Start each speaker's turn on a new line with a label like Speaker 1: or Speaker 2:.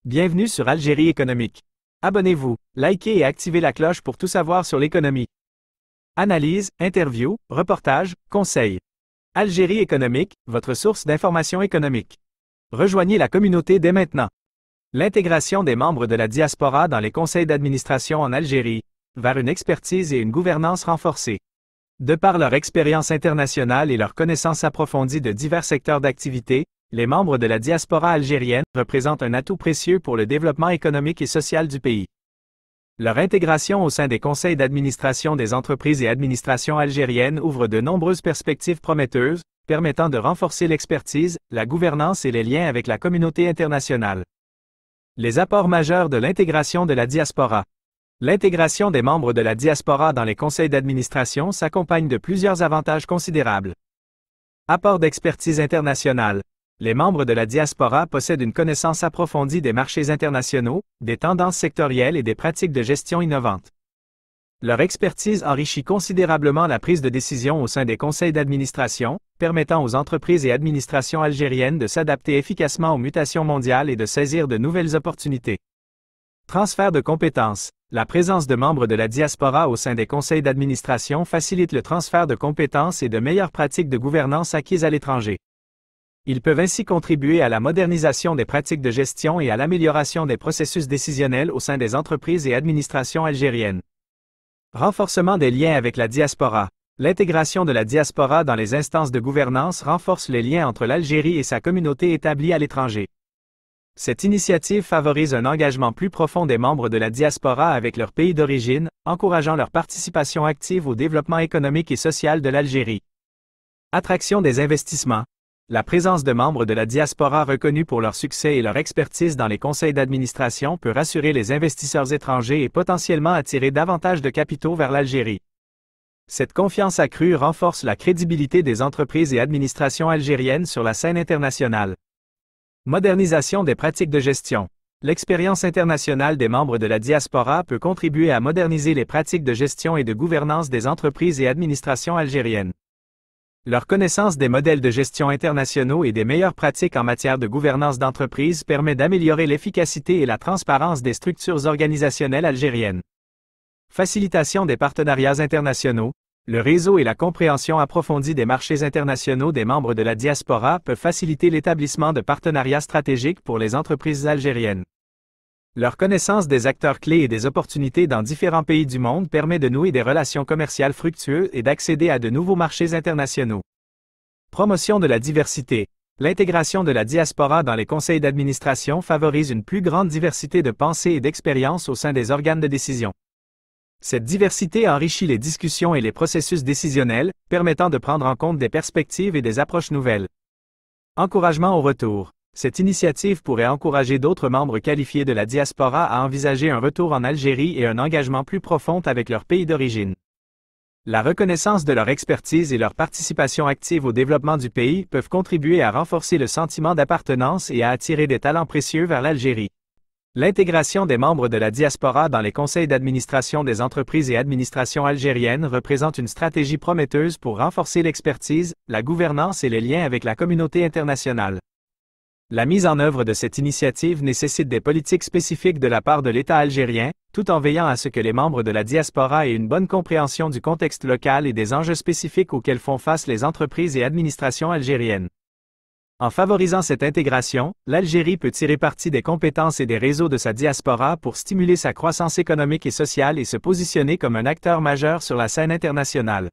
Speaker 1: Bienvenue sur Algérie économique. Abonnez-vous, likez et activez la cloche pour tout savoir sur l'économie. Analyse, interview, reportage, conseils. Algérie économique, votre source d'information économique. Rejoignez la communauté dès maintenant. L'intégration des membres de la diaspora dans les conseils d'administration en Algérie, vers une expertise et une gouvernance renforcée. De par leur expérience internationale et leur connaissance approfondie de divers secteurs d'activité, les membres de la diaspora algérienne représentent un atout précieux pour le développement économique et social du pays. Leur intégration au sein des conseils d'administration des entreprises et administrations algériennes ouvre de nombreuses perspectives prometteuses, permettant de renforcer l'expertise, la gouvernance et les liens avec la communauté internationale. Les apports majeurs de l'intégration de la diaspora. L'intégration des membres de la diaspora dans les conseils d'administration s'accompagne de plusieurs avantages considérables. Apport d'expertise internationale. Les membres de la diaspora possèdent une connaissance approfondie des marchés internationaux, des tendances sectorielles et des pratiques de gestion innovantes. Leur expertise enrichit considérablement la prise de décision au sein des conseils d'administration, permettant aux entreprises et administrations algériennes de s'adapter efficacement aux mutations mondiales et de saisir de nouvelles opportunités. Transfert de compétences. La présence de membres de la diaspora au sein des conseils d'administration facilite le transfert de compétences et de meilleures pratiques de gouvernance acquises à l'étranger. Ils peuvent ainsi contribuer à la modernisation des pratiques de gestion et à l'amélioration des processus décisionnels au sein des entreprises et administrations algériennes. Renforcement des liens avec la diaspora. L'intégration de la diaspora dans les instances de gouvernance renforce les liens entre l'Algérie et sa communauté établie à l'étranger. Cette initiative favorise un engagement plus profond des membres de la diaspora avec leur pays d'origine, encourageant leur participation active au développement économique et social de l'Algérie. Attraction des investissements. La présence de membres de la diaspora reconnus pour leur succès et leur expertise dans les conseils d'administration peut rassurer les investisseurs étrangers et potentiellement attirer davantage de capitaux vers l'Algérie. Cette confiance accrue renforce la crédibilité des entreprises et administrations algériennes sur la scène internationale. Modernisation des pratiques de gestion. L'expérience internationale des membres de la diaspora peut contribuer à moderniser les pratiques de gestion et de gouvernance des entreprises et administrations algériennes. Leur connaissance des modèles de gestion internationaux et des meilleures pratiques en matière de gouvernance d'entreprise permet d'améliorer l'efficacité et la transparence des structures organisationnelles algériennes. Facilitation des partenariats internationaux. Le réseau et la compréhension approfondie des marchés internationaux des membres de la diaspora peuvent faciliter l'établissement de partenariats stratégiques pour les entreprises algériennes. Leur connaissance des acteurs clés et des opportunités dans différents pays du monde permet de nouer des relations commerciales fructueuses et d'accéder à de nouveaux marchés internationaux. Promotion de la diversité. L'intégration de la diaspora dans les conseils d'administration favorise une plus grande diversité de pensées et d'expériences au sein des organes de décision. Cette diversité enrichit les discussions et les processus décisionnels, permettant de prendre en compte des perspectives et des approches nouvelles. Encouragement au retour. Cette initiative pourrait encourager d'autres membres qualifiés de la diaspora à envisager un retour en Algérie et un engagement plus profond avec leur pays d'origine. La reconnaissance de leur expertise et leur participation active au développement du pays peuvent contribuer à renforcer le sentiment d'appartenance et à attirer des talents précieux vers l'Algérie. L'intégration des membres de la diaspora dans les conseils d'administration des entreprises et administrations algériennes représente une stratégie prometteuse pour renforcer l'expertise, la gouvernance et les liens avec la communauté internationale. La mise en œuvre de cette initiative nécessite des politiques spécifiques de la part de l'État algérien, tout en veillant à ce que les membres de la diaspora aient une bonne compréhension du contexte local et des enjeux spécifiques auxquels font face les entreprises et administrations algériennes. En favorisant cette intégration, l'Algérie peut tirer parti des compétences et des réseaux de sa diaspora pour stimuler sa croissance économique et sociale et se positionner comme un acteur majeur sur la scène internationale.